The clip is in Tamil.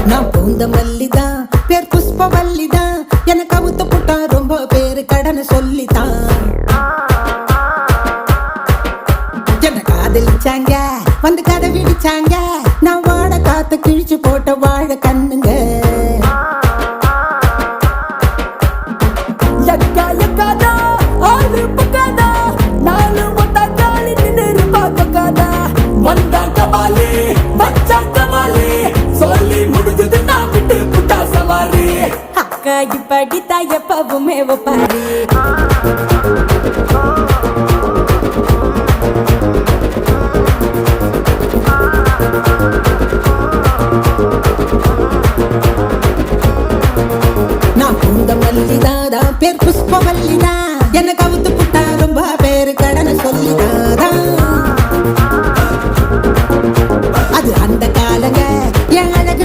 நான் பூந்த மல்லிதான், பேர் புஷ்பவல்லிதான். எனக்கு அவுத்த புட்டா ரொம்ப பேரு கடனை சொல்லித்தான். என்ன காதலிச்சாங்க, வந்து கதை விடிச்சாங்க. நான் வாழ காத்து கிழிச்சு போட்ட வாழ கண்ணுங்க. இப்படித்தான் எப்பவுமே ஒப்பாரி. நான் பூந்த மல்லிதான், பேர் புஷ்பவல்லிதான்.